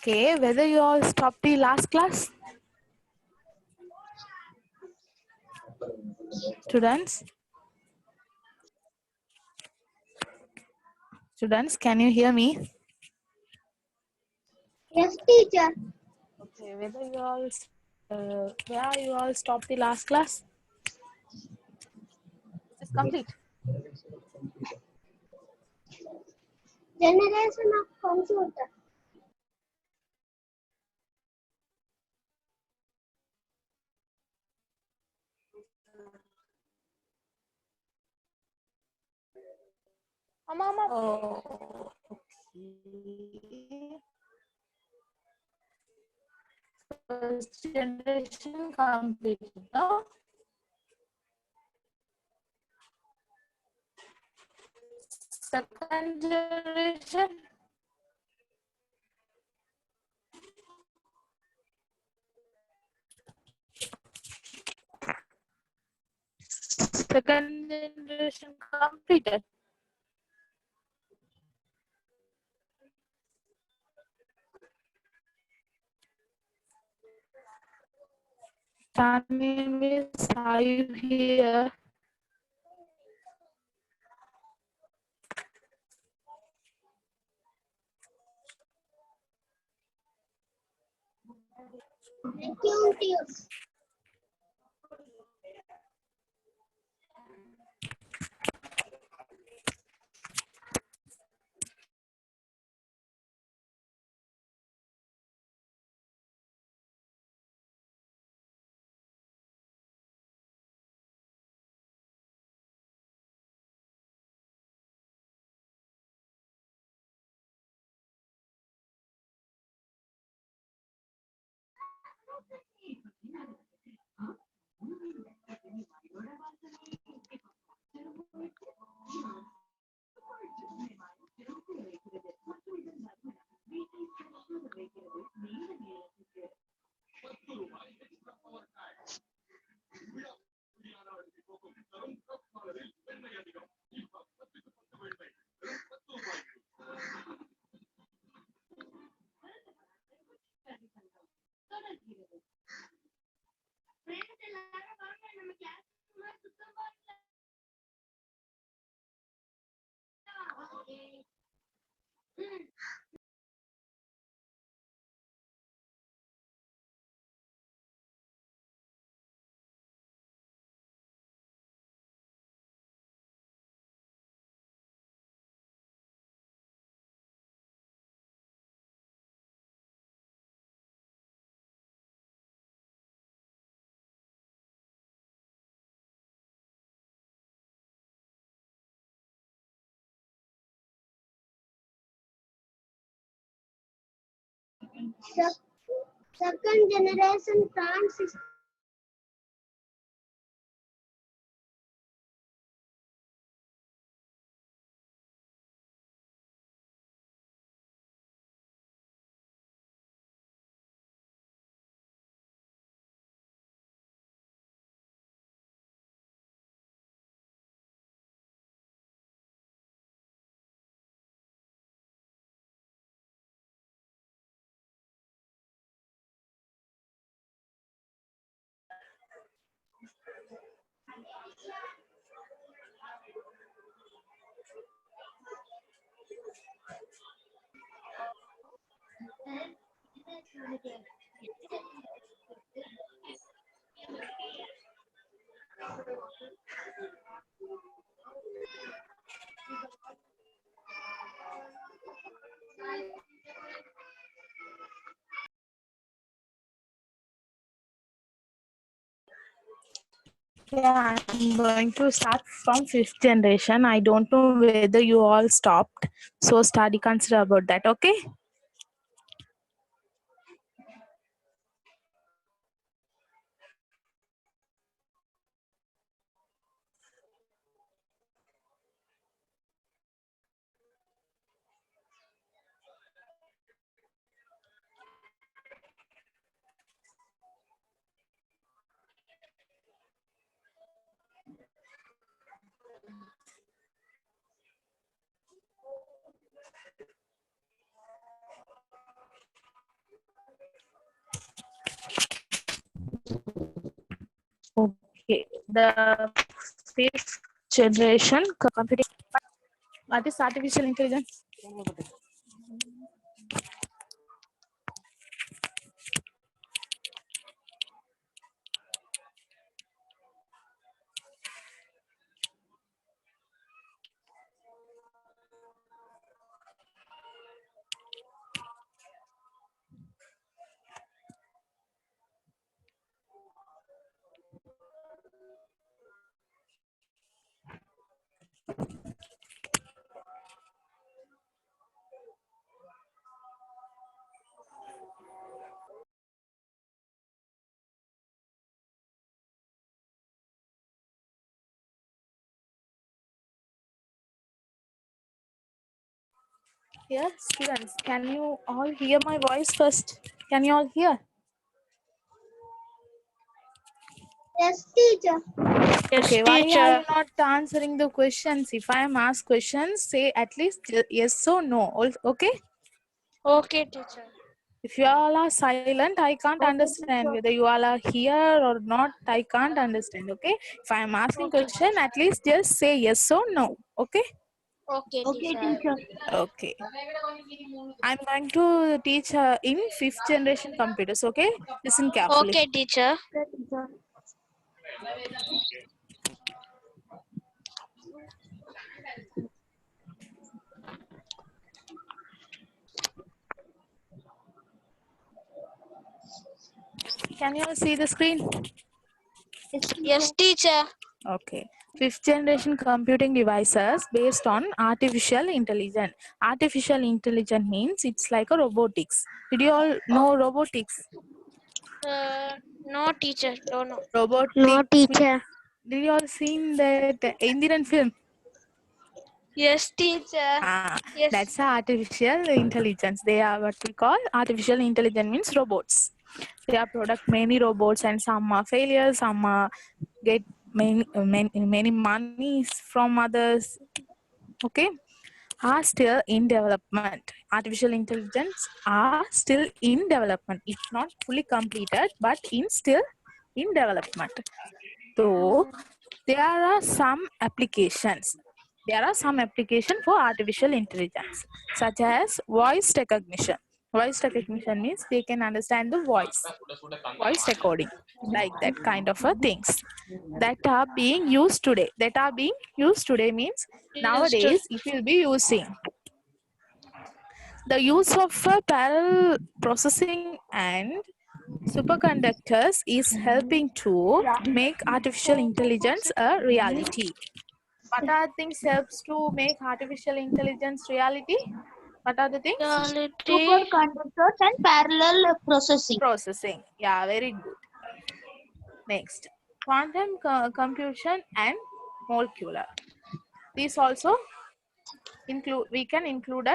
Okay, whether you all stopped the last class? Students? Students, can you hear me? Yes, teacher. Okay, whether you all, where you all stopped the last class? Is this complete? Generation of computer. Oh, okay. First generation completed, no? Second generation? Second generation completed. Tani Miss, are you here? Acutius. Second generation transistor. Yeah, I'm going to start from fifth generation. I don't know whether you all stopped. So study consider about that, okay? Okay, the fifth generation computing. What is artificial intelligence? Yes, students, can you all hear my voice first? Can you all hear? Yes, teacher. Yes, Okay, why are teacher. you not answering the questions? If I am asked questions, say at least yes or no. Okay? Okay, teacher. If you all are silent, I can't understand whether you all are here or not. I can't understand. Okay? If I am asking Okay. question, at least just say yes or no. Okay? Okay, Okay, teacher. teacher. Okay. I'm going to teach in fifth generation computers. Okay? Listen carefully. Okay, teacher. Okay, teacher. Can you all see the screen? Yes, teacher. Yes, teacher. Okay. Fifth generation computing devices based on artificial intelligence. Artificial intelligence means it's like a robotics. Did you all know robotics? No, teacher. Don't know. Robotics No, means, teacher. did you all seen that Indian film? Yes, teacher. Yes. That's artificial intelligence. They are what we call artificial intelligence means robots. They are product many robots and some are failures, some get many monies from others. Okay, are still in development. Artificial intelligence are still in development. It's not fully completed, but still in development. So there are some applications. There are some applications for artificial intelligence, such as voice recognition. Voice recognition means they can understand the voice recording, like that kind of things that are being used today. That are being used today means nowadays it will be using. The use of parallel processing and superconductors is helping to make artificial intelligence a reality. What are things helps to make artificial intelligence reality? What are the things? Reality. Superconductors and parallel processing. Processing. Yeah, very good. Next, quantum computation and molecular. These also include, we can include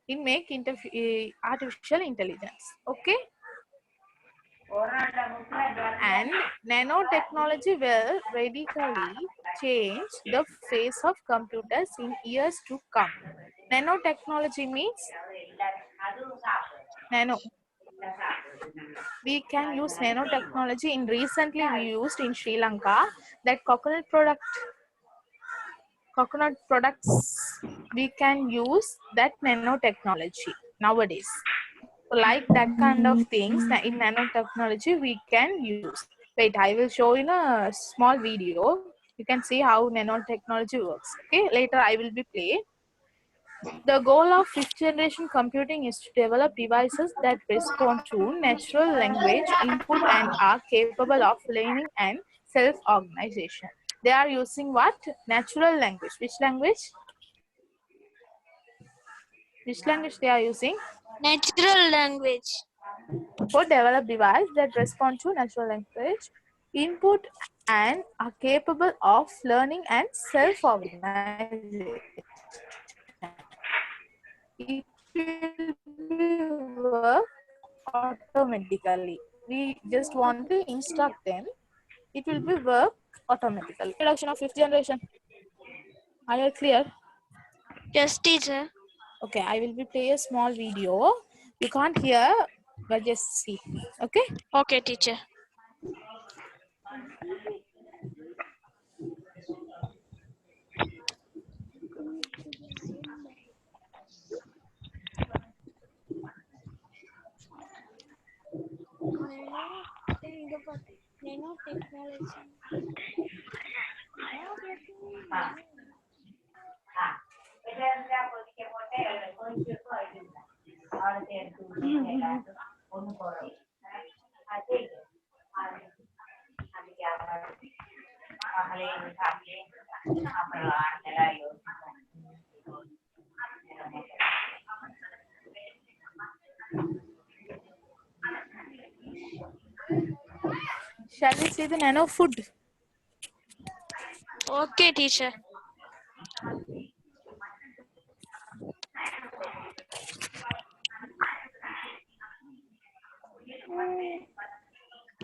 in make artificial intelligence. Okay. And nanotechnology will radically change the face of computers in years to come. Nanotechnology means nano. We can use nanotechnology in recently we used in Sri Lanka that coconut products we can use that nanotechnology nowadays. So like that kind of things in nanotechnology we can use. Wait, I will show in a small video. You can see how nanotechnology works. Okay, later I will be play. The goal of fifth generation computing is to develop devices that respond to natural language input and are capable of learning and self-organization. They are using what? Natural language. Which language? Which language they are using? Natural language. For develop device that respond to natural language input and are capable of learning and self-organization. It will be work automatically. We just want to instruct them. It will be work automatically. Introduction of fifth generation. Are you clear? Yes, teacher. Okay, I will be play a small video. You can't hear, but just see. Okay. Okay, teacher. Nanotechnology. Shall we see the nano food? Okay, teacher.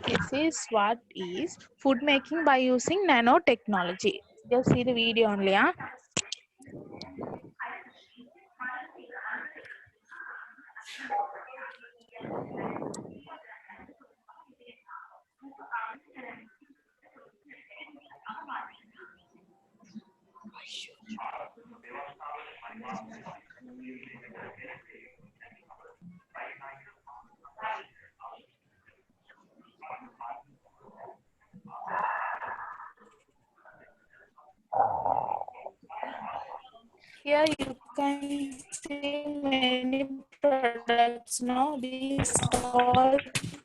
This is what is food making by using nanotechnology. Just see the video only, huh? Here you can see many products. Now these all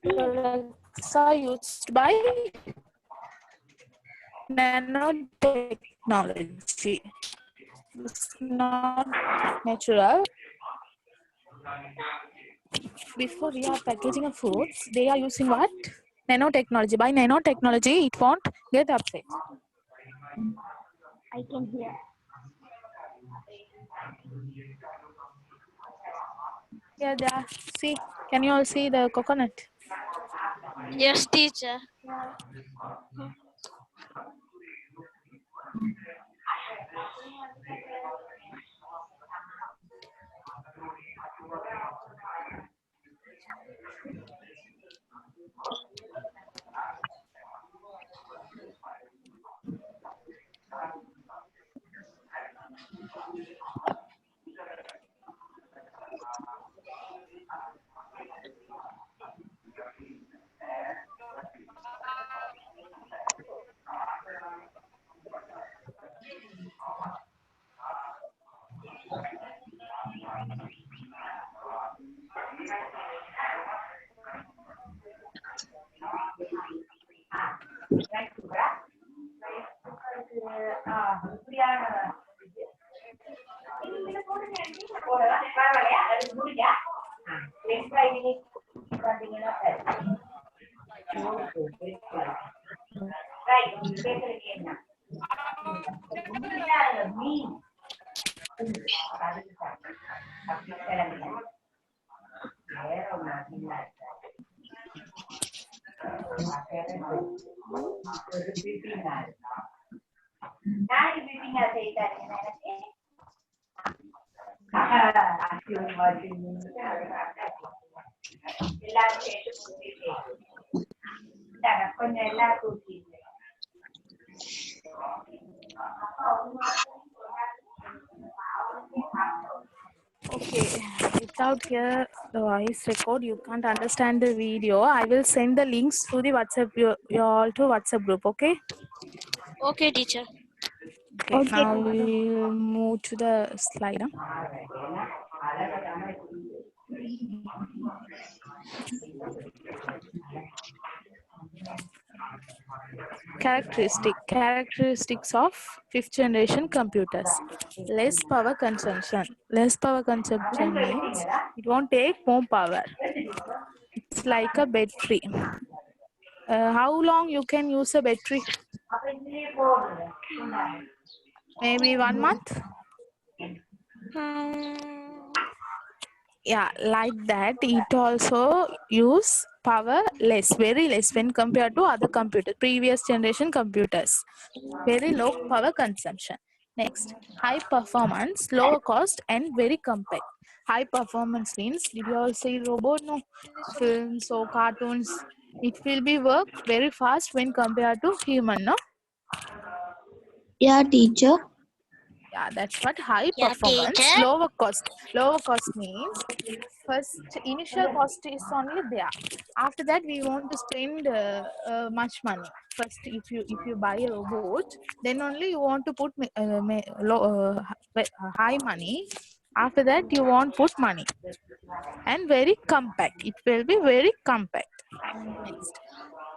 products are used by nanotechnology. It's not natural. Before we are packaging of foods, they are using what? Nanotechnology. By nanotechnology, it won't get upset. I can hear. Here they are. See, can you all see the coconut? Yes, teacher. Okay, without here the voice record, you can't understand the video. I will send the links to the WhatsApp, you all to WhatsApp group. Okay. Okay, teacher. Okay. Okay. Now we'll move to the slide. Characteristics of fifth generation computers. Less power consumption. Less power consumption means it won't take more power. It's like a battery. How long you can use a battery? Maybe 1 month. Yeah, like that. It also use power less, very less when compared to other computers, previous generation computers. Very low power consumption. Next, high performance, lower cost, and very compact. High performance means, did you all see robot? No, films or cartoons. It will be work very fast when compared to human. No. Yeah, teacher. Yeah, that's what high Yeah, performance, teacher. lower cost. Lower cost means first initial cost is only there. After that, we want to spend much money. First, if you buy a robot, then only you want to put high money. After that, you won't put money, and very compact. It will be very compact. Next,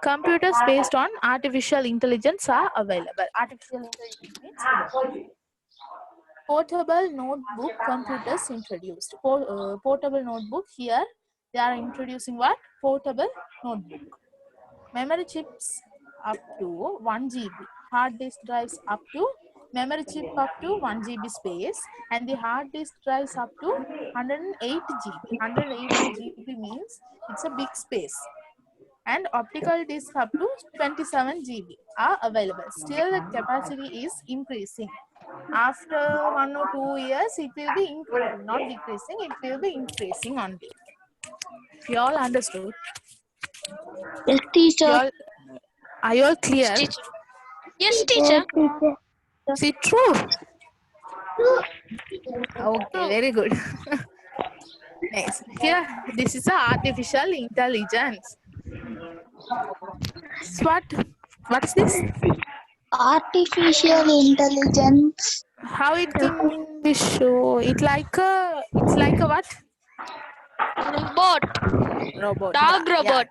computers based on artificial intelligence are available. Artificial intelligence means portable notebook computers introduced. Portable notebook, here they are introducing what? Portable notebook. Memory chips up to 1 GB. Hard disk drives up to memory chip up to 1 GB space, and the hard disk drives up to 108 GB. 108 GB means it's a big space, and optical disk up to 27 GB are available. Still, the capacity is increasing. After 1 or 2 years, it will be not decreasing, it will be increasing only. You all understood? Yes, teacher. You all, are you all Yes, clear? teacher. Yes, Yes, teacher. teacher. Is it true? True. Okay, very good. Next, here, this is a artificial intelligence. What is this? Artificial intelligence. How it can be show? It's like a what? Robot. Robot. Dog Yeah, robot.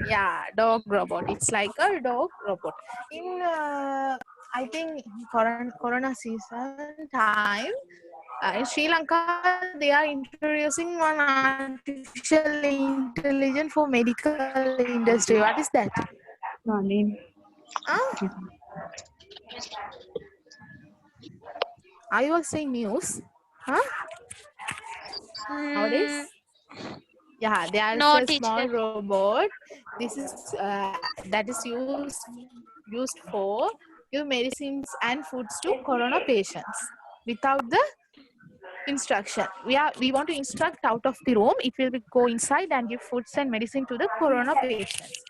yeah, dog robot. It's like a dog robot. In I think corona season time, in Sri Lanka they are introducing one artificial intelligence for medical industry. What is that? Huh? Are you all saying news? Huh? Nowadays? Yeah, there's No, a teacher. small robot. This is that is used for give medicines and foods to corona patients without the instruction. We want to instruct out of the room. It will go inside and give foods and medicine to the corona patients,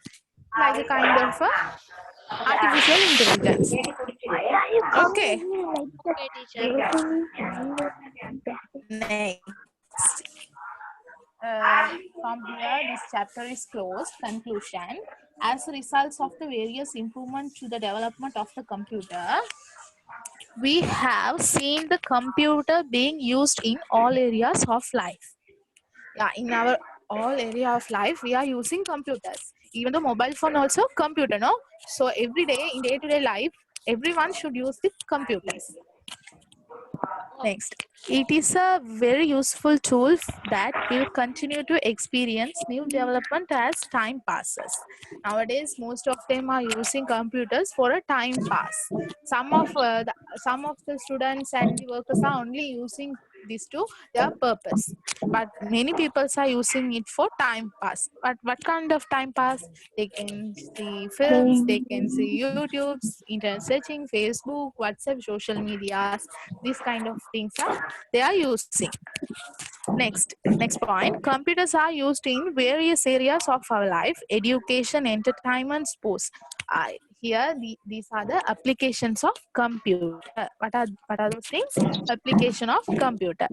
like a kind of a artificial intelligence. Okay. Okay, teacher. Next. From here, this chapter is closed. Conclusion. As a result of the various improvements to the development of the computer, we have seen the computer being used in all areas of life. Yeah, in our all area of life, we are using computers. Even the mobile phone also computer, no? So every day in day-to-day life, everyone should use the computers. Next, it is a very useful tool that will continue to experience new development as time passes. Nowadays, most of them are using computers for a time pass. Some of the students and the workers are only using this to their purpose, but many people are using it for time pass. But what kind of time pass? They can see films, they can see YouTube's, internet searching, Facebook, WhatsApp, social medias. These kind of things they are using. Next point, computers are used in various areas of our life: education, entertainment, sports. Here these are the applications of computer. What are those things? Application of computer: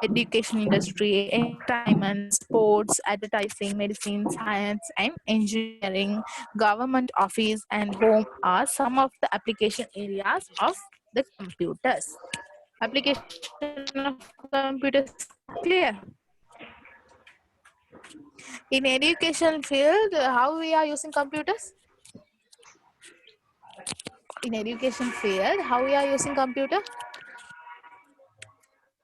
education, industry, entertainment, sports, advertising, medicine, science and engineering, government office and home are some of the application areas of the computers. Application of computers clear? In education field, how we are using computers? In education field, how we are using computer?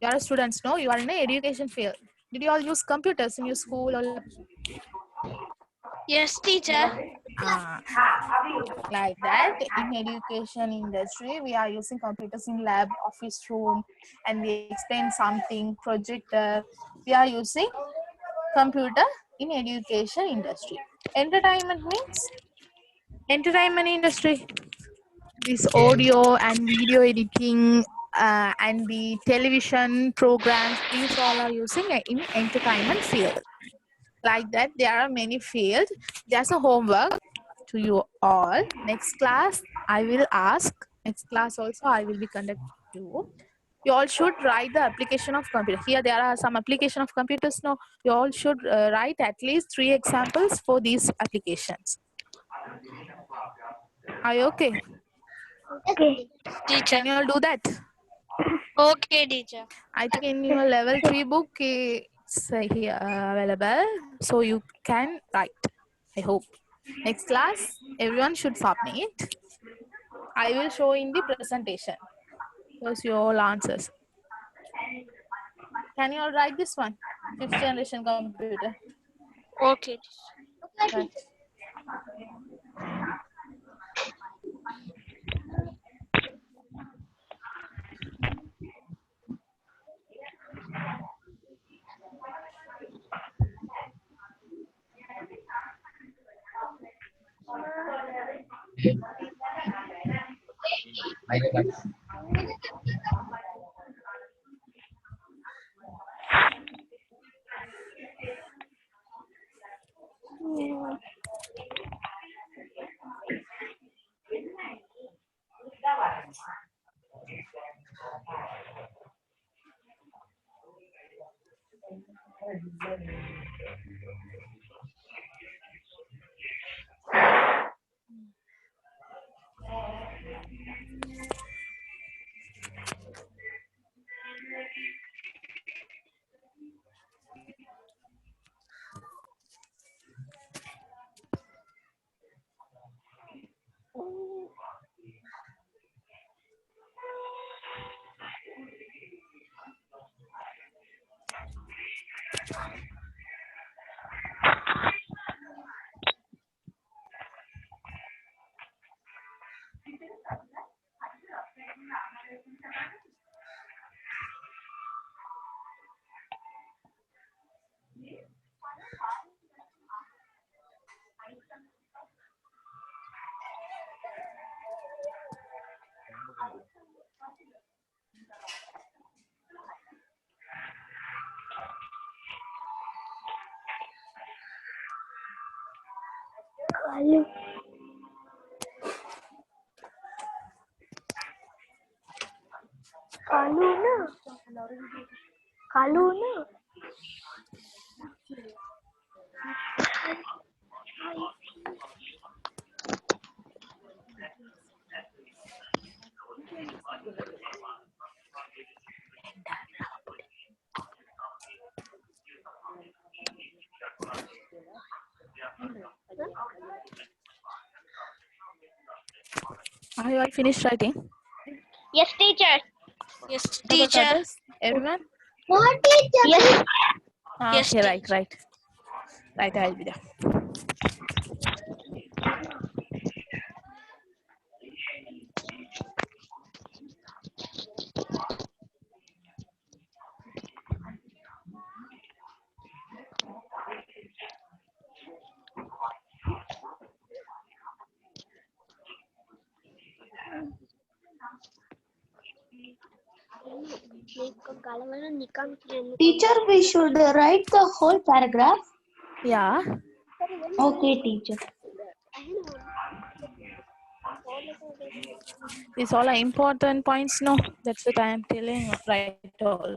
You are students, no? You are in an education field. Did you all use computers in your school or Yes, teacher. Ah, like that? In education industry, we are using computers in lab, office room, and we explain something, projector. We are using computer in education industry. Entertainment means entertainment industry. This audio and video editing and the television programs, these all are using in entertainment field. Like that, there are many fields. There's a homework to you all. Next class, I will ask. Next class also, I will be conducting you. You all should write the application of computer. Here there are some application of computers now. You all should write at least 3 examples for these applications. Are you okay? Okay. Teacher. Can you all do that? Okay, teacher. I think in your level 3 book it's here available, so you can write. I hope. Next class, everyone should submit. I will show in the presentation. Those your all answers. Can you all write this one? 5th generation computer. Okay. Right. Are you all finished writing? Yes, teacher. Yes, What about teacher. others? Everyone? What teacher? Yes. Yes, Okay, right, teacher. right. Right, I'll be there. Teacher, we should write the whole paragraph. Yeah. Okay, teacher. These all are important points, no? That's what I am telling you, right all.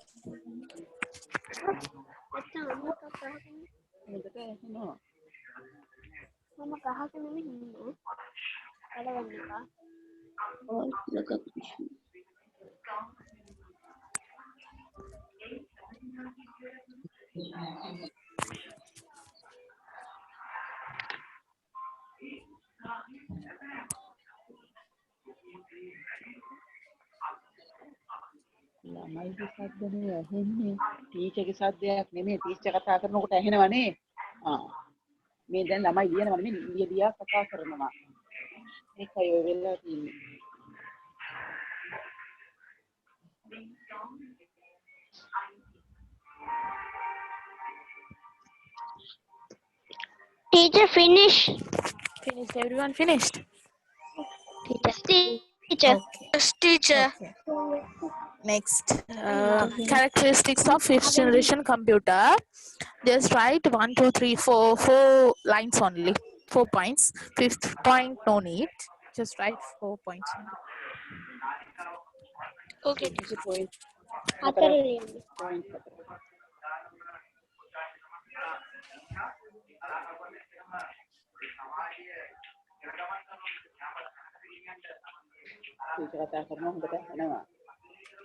ළමයිගේ සද්දනේ ඇහෙන්නේ ටීචර්ගේ සද්දයක් නෙමෙයි teacher කතා කරනකොට ඇහෙනවනේ මේ දැන් ළමයි ලියනවනේ මේ ලියලා කතා කරනවා ඒකයි ඔය වෙලා තියෙන්නේ Teacher, finish. Finished, everyone finished? Teacher. Okay. Yes, teacher. Okay. Next, characteristics of 5th generation computer. Just write 1, 2, 3, 4, 4 lines only. 4 points. 5th point, no need. Just write 4 points only. Okay. Teacher point Point. Teacher kata karena hondata එනවා.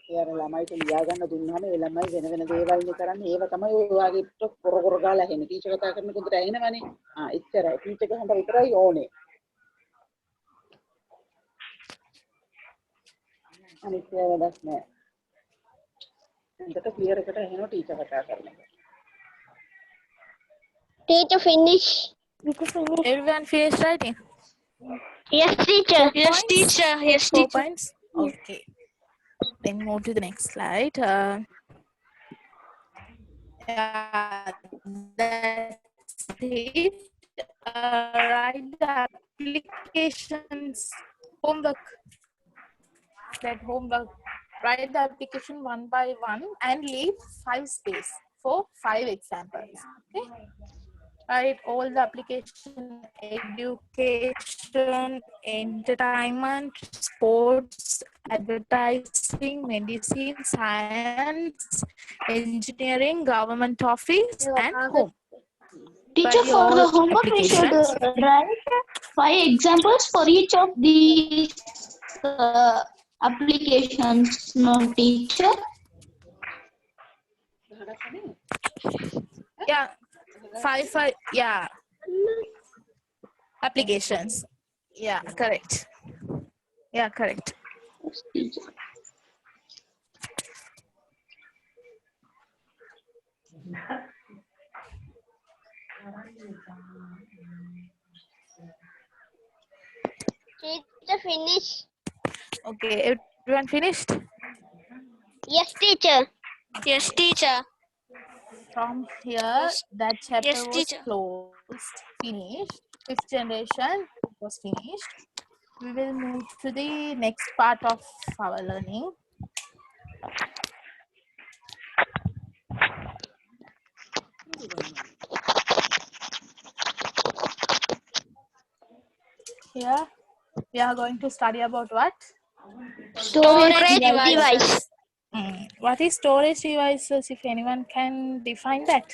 ඒ අර ළමයිට ලියා ගන්න දුන්නාම ඒ ළමයි වෙන වෙන දේවල් නේ කරන්නේ. ඒව තමයි ඔය වගේ කොර කොර ගාලා ඇහෙන්නේ. ටීචර් කතා කරනකොට ඇහෙනවනේ. එච්චරයි. ටීචර් ගහන්න විතරයි ඕනේ. අනිත් ඒවා වැඩක් නෑ. හොඳට ක්ලියර් එකට ඇහෙනවා ටීචර් කතා කරනකොට. Teacher, finish. Everyone finished writing? Yes, teacher. Yes, teacher. Yes, 4 points. Okay. Then move to the next slide. Yeah, that's it. Write the applications homework. That homework. Write the application one by one and leave 5 space for 5 examples. Okay. Write all the application: education, entertainment, sports, advertising, medicine, science, engineering, government office, and home. Teacher, Write for all the homework, we should applications. write 5 examples for each of these applications. No, teacher. Yeah, five, yeah. Applications. Yeah, correct. Yeah, correct. Yes, teacher. Teacher, finish. Okay, everyone finished? Yes, teacher. Yes, teacher. From here, that chapter Yes, was teacher. closed, finished. Fifth generation was finished. We will move to the next part of our learning. Here, we are going to study about what? Storage device. What is storage devices? If anyone can define that.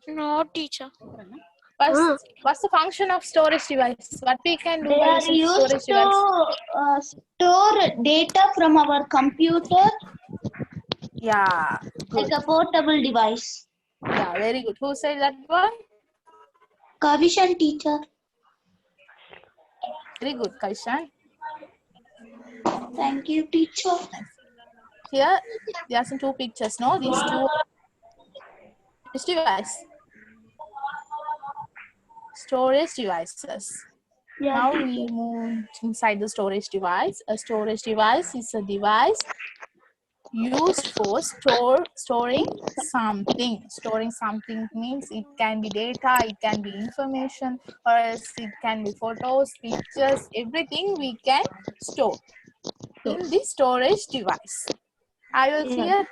No, teacher. What's the function of storage device? What we can do They by are using used storage device? to store data from our computer Yeah, good. like a portable device. Yeah, very good. Who said that one? Kavishan, teacher. Very good, Kaishan. Thank you, teacher. Here, there are some 2 pictures, no? These 2 storage devices. Yeah, Now teacher. we move inside the storage device. A storage device is a device used for storing something. Storing something means it can be data, it can be information, or else it can be photos, pictures, everything we can store in the storage device. Are you clear?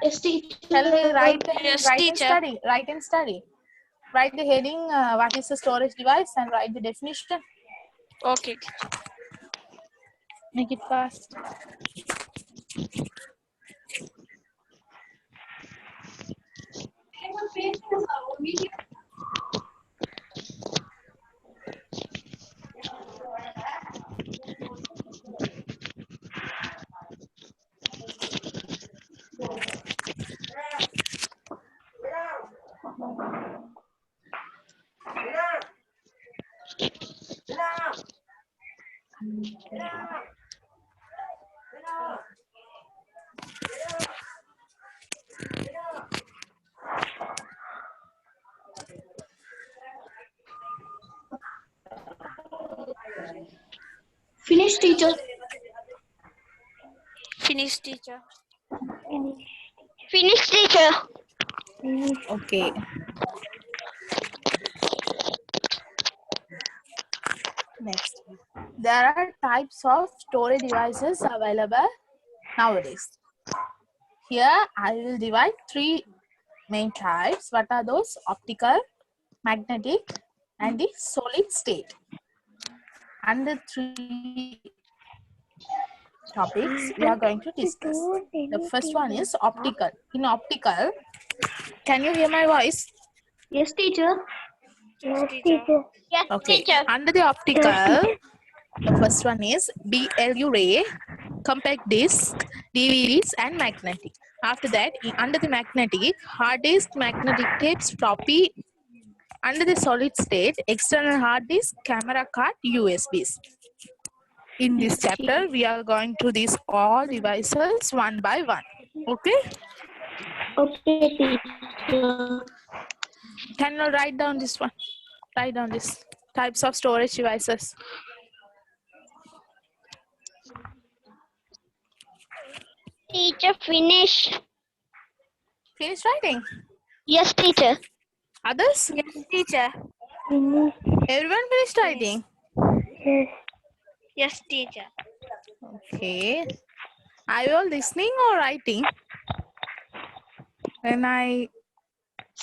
Yes, teacher. Shall we write Yes, and teacher. study? Write and study. Write the heading, what is a storage device, and write the definition. Okay. Make it fast. Finish, teacher. Finish, teacher. Finish, teacher. Okay. Next, there are types of storage devices available nowadays. Here, I will divide 3 main types. What are those? Optical, magnetic, and the solid state. And the 3 topics we are going to discuss. The first one is optical. In optical, can you hear my voice? Yes, teacher. Yes, teacher. Yes, Okay. teacher. Under the optical, the first one is BLU ray, compact disc, DVDs, and magnetic. After that, under the magnetic, hard disk, magnetic tapes, floppy. Under the solid state, external hard disk, camera card, USBs. In this chapter, we are going to these all devices one by one. Okay? Okay, teacher. Can you write down this one? Write down this types of storage devices. Teacher, finish. Finish writing. Yes, teacher. Others? Yes, teacher. Everyone finished writing. Yes, teacher. Okay. Are you all listening or writing? When I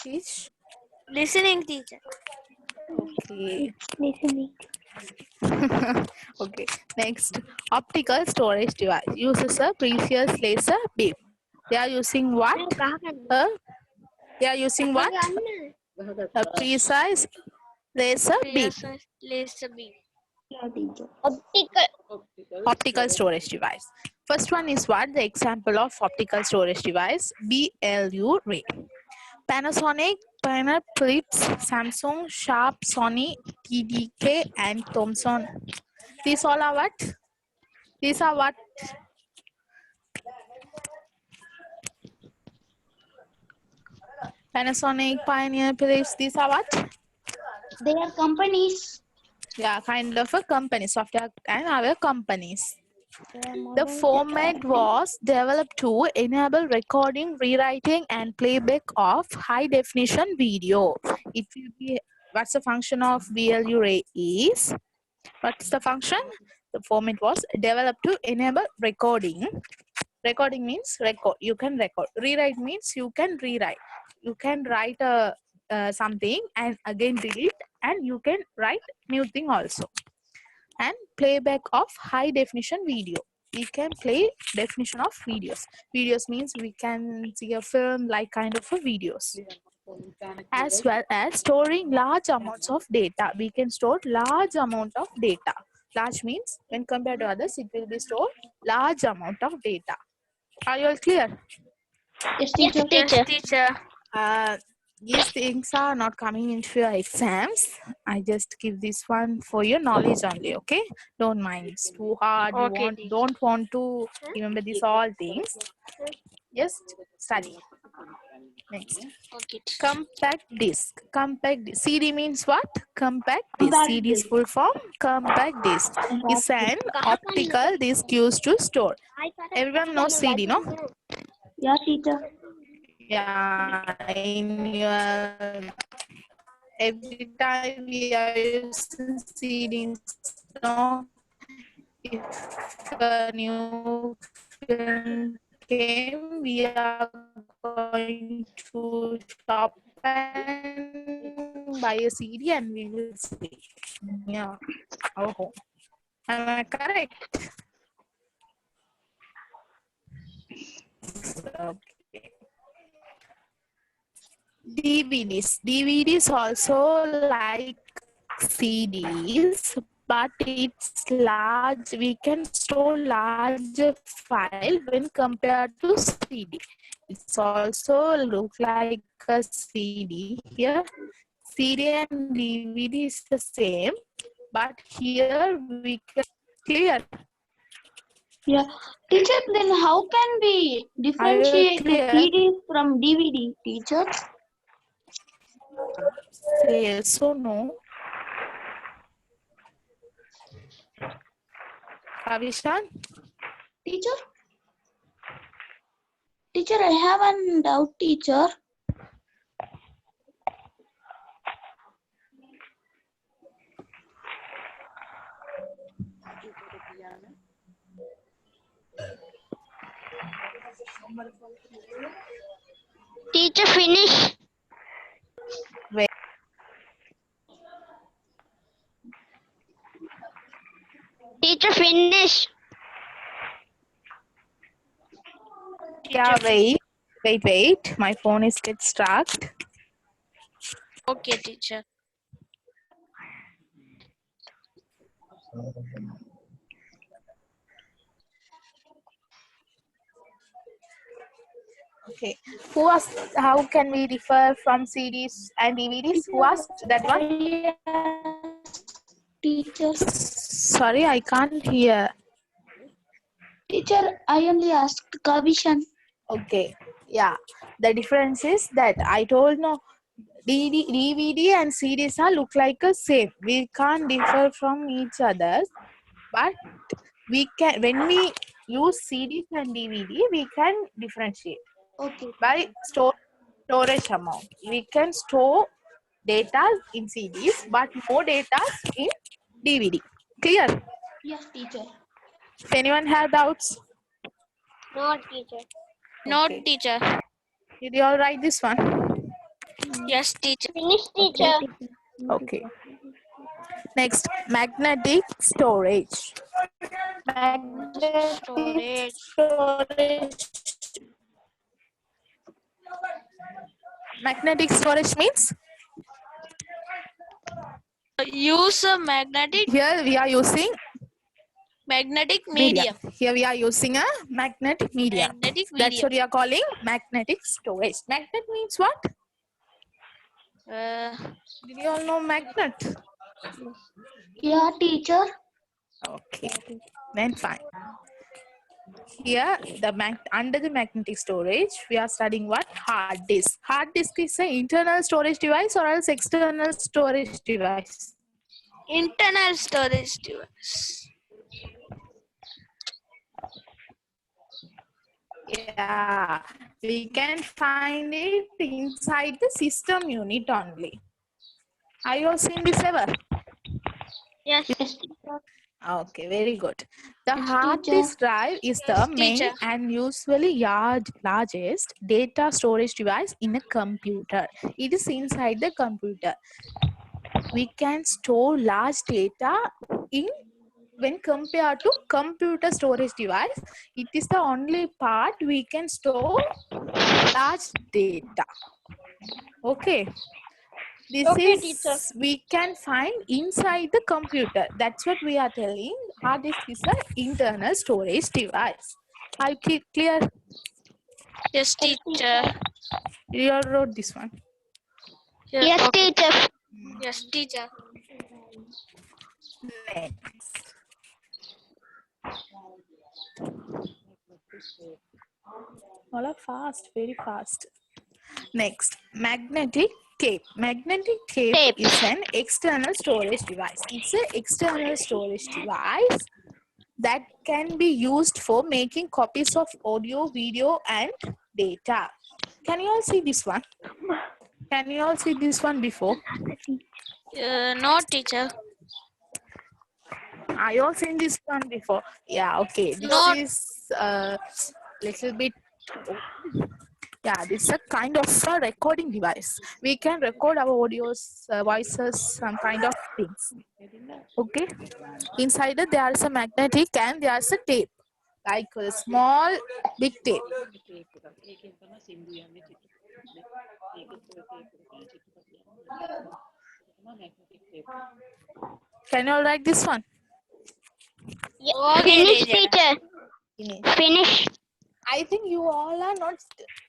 teach? Listening, teacher. Okay. Listening. Okay. Next, optical storage device uses a precious laser beam. They are using what? They are using what? A precise laser beam. Laser beam. Yeah, teacher. Optical. Optical storage device. First one is what? The example of optical storage device, BLU ray. Panasonic, Philips, Samsung, Sharp, Sony, TDK, and Thomson. These all are what? These are what? Panasonic, Pioneer, Philips. These are what? They are companies. Yeah, kind of a company, software and other companies. The format was developed to enable recording, rewriting, and playback of high definition video. It will be, what's the function of BLU ray is? What's the function? The format was developed to enable recording. Recording means record. You can record. Rewrite means you can rewrite. You can write something and again delete, and you can write new thing also. And playback of high definition video. We can play definition of videos. Videos means we can see a film like kind of a videos. As well as storing large amounts of data. We can store large amount of data. Large means when compared to others, it will be stored large amount of data. Are you all clear? Yes, teacher. Yes, teacher. These things are not coming into your exams. I just give this one for your knowledge only, okay? Don't mind, it's too hard. Okay, You don't want to remember these all things. Just study. Next. Okay, teacher. Compact disc. Compact disc. CD means what? Compact disc. CD is full form. Compact disc is an optical disc used to store. Everyone knows CD, no? Yeah, teacher. Yeah, in your every time we are using CDs, no? If a new film came, we are going to shop and buy a CD and we will see. Yeah, our home. Am I correct? Okay. DVDs. DVDs also like CDs, but it's large. We can store larger file when compared to CD. It's also look like a CD here. CD and DVD is the same, but here we can clear. Yeah. Teacher, then how can we differentiate the clear? CD from DVD, teacher? Say yes or no. Avishan? Teacher? Teacher, I have one doubt, teacher. Teacher, finish. Wait. Teacher, finish. Yeah, wait. My phone is get stuck. Okay, teacher. Okay. Who asked how can we differ from CDs and DVDs? Who asked that one? Teacher, Sorry, I can't hear. teacher, I only asked Kavishan. Okay. Yeah. The difference is that I told no DVD and CDs are look like a same. We can't differ from each other, but we can when we use CDs and DVD, we can differentiate Okay. by storage amount. We can store data in CDs, but more data in DVD. Clear? Yes, teacher. If anyone have doubts, No, teacher. No, okay. teacher. Did you all write this one? Yes, teacher. Finish, teacher. Yes, teacher. Okay. Next, magnetic storage. Magnetic Storage. storage. Magnetic storage means Use a magnetic here we are using medium. medium. Here we are using a magnetic medium. Magnetic That's medium. what we are calling magnetic storage. Magnet means what? Did you all know magnet? Yeah, teacher. Okay, then fine. Here, under the magnetic storage, we are studying what? Hard disk. Hard disk is an internal storage device or else external storage device. Internal storage device. Yeah, we can find it inside the system unit only. Are you all seen this ever? Yes. Yes, teacher. Okay, very good. The Yes, hard teacher. disk drive is Yes, the main teacher. and usually largest data storage device in a computer. It is inside the computer. We can store large data in when compared to computer storage device. It is the only part we can store large data. Okay. This Okay, is teacher. we can find inside the computer. That's what we are telling. Hard disk is an internal storage device. Are you clear? Yes, teacher. You all wrote this one. Yes, teacher. Yes, teacher. Next. All are fast, very fast. Next, magnetic tape. Magnetic tape is an external storage device. It's an external storage device that can be used for making copies of audio, video, and data. Can you all see this one? Can you all see this one before? No, teacher. Are you all seen this one before? Yeah, okay. This No. is little bit. Yeah, this is a kind of a recording device. We can record our audios, voices, some kind of things. Okay. Inside it, there is a magnetic and there is a tape, like a small, big tape. Can you all write this one? Okay, Finish, teacher. Finish. I think you all are not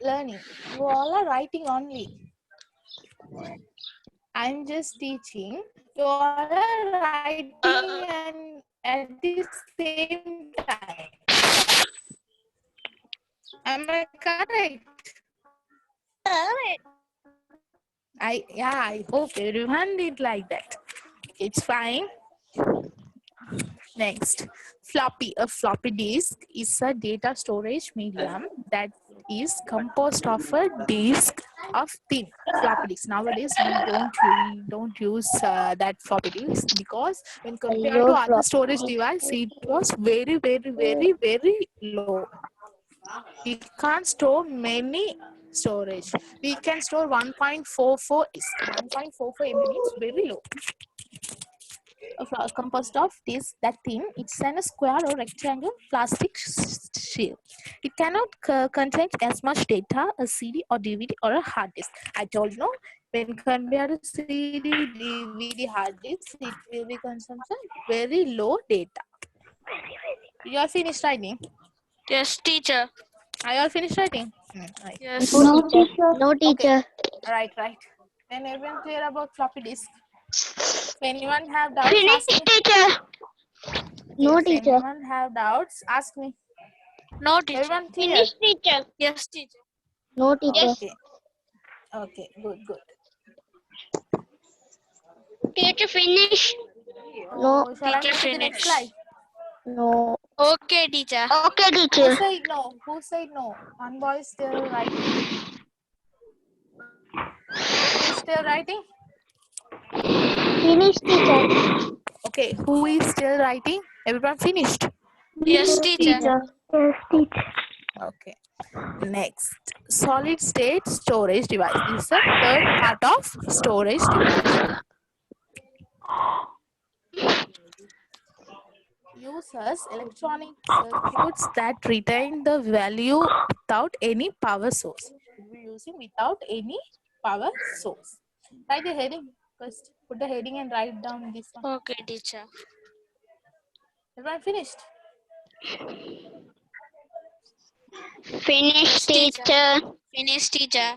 learning. You all are writing only. I'm just teaching. You all are writing and at the same time. Am I correct? I hope everyone did like that. It's fine. Next, floppy. A floppy disk is a data storage medium that is composed of a disk of thin floppy disk. Nowadays, we don't use that floppy disk because when compared to other storage device, it was very, very, very, very low. We can't store many storage. We can store 1.44 disk. 1.44 MB means very low. composed of that thing. It's a square or rectangle plastic shell. It cannot contain as much data a CD or DVD or a hard disk. I told you, when compared to CD, DVD, hard disk, it will be consumption very low data. You are finished writing? Yes, teacher. Are you all finished writing? Right. Yes. No, teacher. No, teacher. Right. Then everyone clear about floppy disk? If anyone have doubts, Finish, ask me. teacher. No, If teacher. anyone have doubts, ask me. No, teacher. Everyone clear? Finish, teacher. Yes, teacher. No, teacher. Okay, good. Teacher, finish. No, So, shall I teacher, move to the next finish. slide? no. Okay, teacher. Okay, Who teacher. said no? Who said no? One boy is still writing. Who is still writing? Finish, teacher. Okay, who is still writing? Everyone finished? Yes, teacher. Yes, teacher. Okay. Next, solid state storage device. This is the third part of storage device. Uses electronic circuits that retain the value without any power source. We're using without any power source. Write the heading first. Put the heading and write down this one. Okay, teacher. Everyone finished? Finish, teacher. Finish, teacher.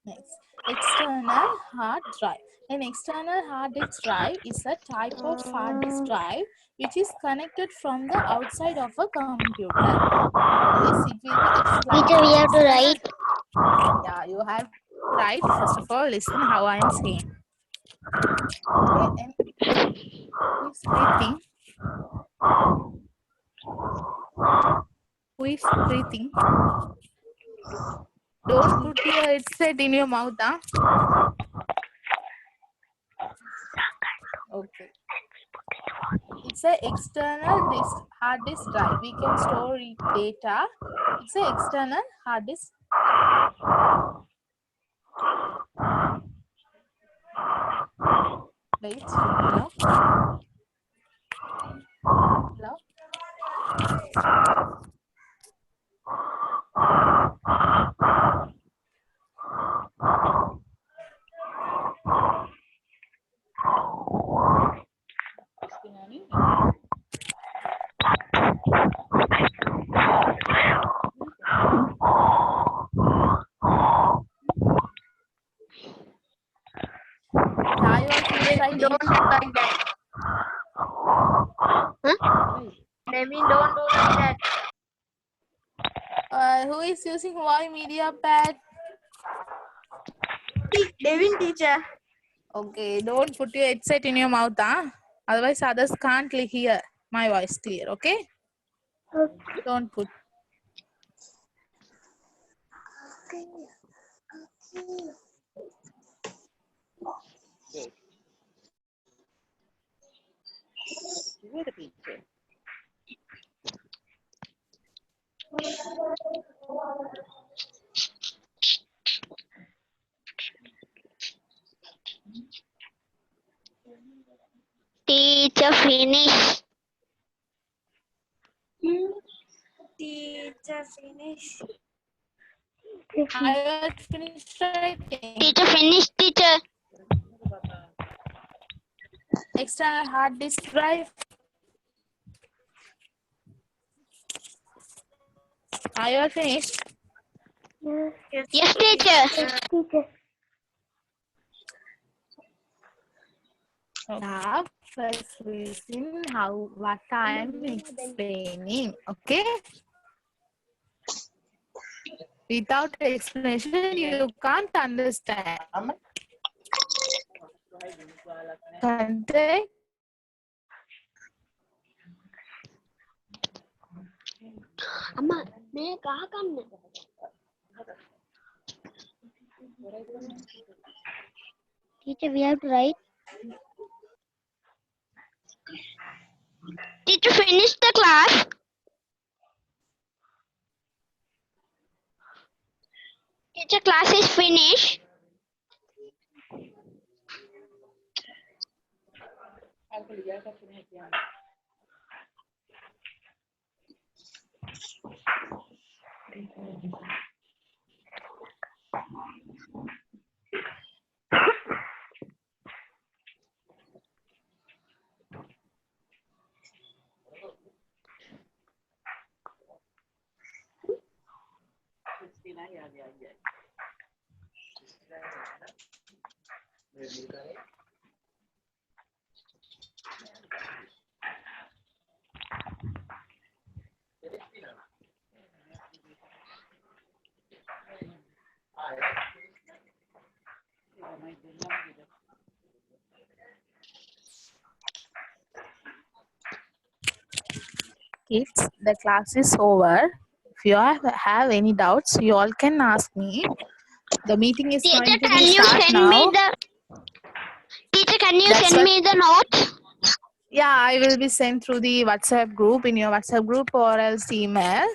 Next, external hard drive. An external hard disk drive is a type of hard disk drive which is connected from the outside of a computer. This it will be explained. Teacher, we have to write. Yeah, you have to write. First of all, listen how I am saying. Okay, and who is breathing? Who is breathing? Don't put your headset in your mouth, huh? Okay. It's an external hard disk drive. We can store data. It's an external hard disk. Wait. Hello? Hello? Yeah, you are finished writing. Don't like that. Huh? Devin, don't do like that. Who is using Huawei Media Pad? Devin, teacher. Okay, don't put your headset in your mouth, huh? Otherwise, others can't hear my voice clear, okay? Don't put. Where the teacher? Teacher, finish. Teacher, finish. I will finish writing. Teacher, finish, teacher. External hard disk drive. Are you all finished? Yes, teacher. Now, first listen what I am explaining, okay? Without explanation, you can't understand. Contact. अम्मा मैं कहाँ काम में Teacher, we have to write. Teacher, finish the class. Teacher, class is finished. Algo liya ka tune kya? Kids, the class is over. If you have any doubts, you all can ask me. The meeting is Teacher, going to can be you start send now. me the teacher? Can you That's send what- me the notes? Yeah, I will be sent through the WhatsApp group, in your WhatsApp group or else email.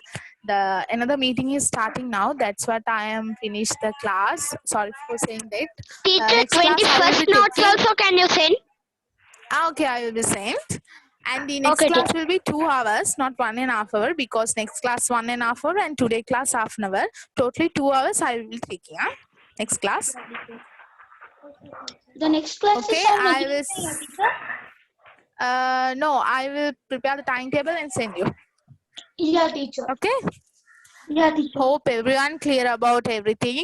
The another meeting is starting now. That's what I am finished the class. Sorry for saying that. Teacher, Next class I will 21st be notes taking. also can you send? Okay, I will be sent. And the next Okay, class will be 2 hours, not 1.5 hours, because next class 1.5 hour and today class half an hour. Totally 2 hours I will be taking. Next class. The next class Okay, is on I Wednesday, will. teacher? No, I will prepare the timetable and send you. Yeah, teacher. Okay. Yeah, teacher. Hope everyone clear about everything.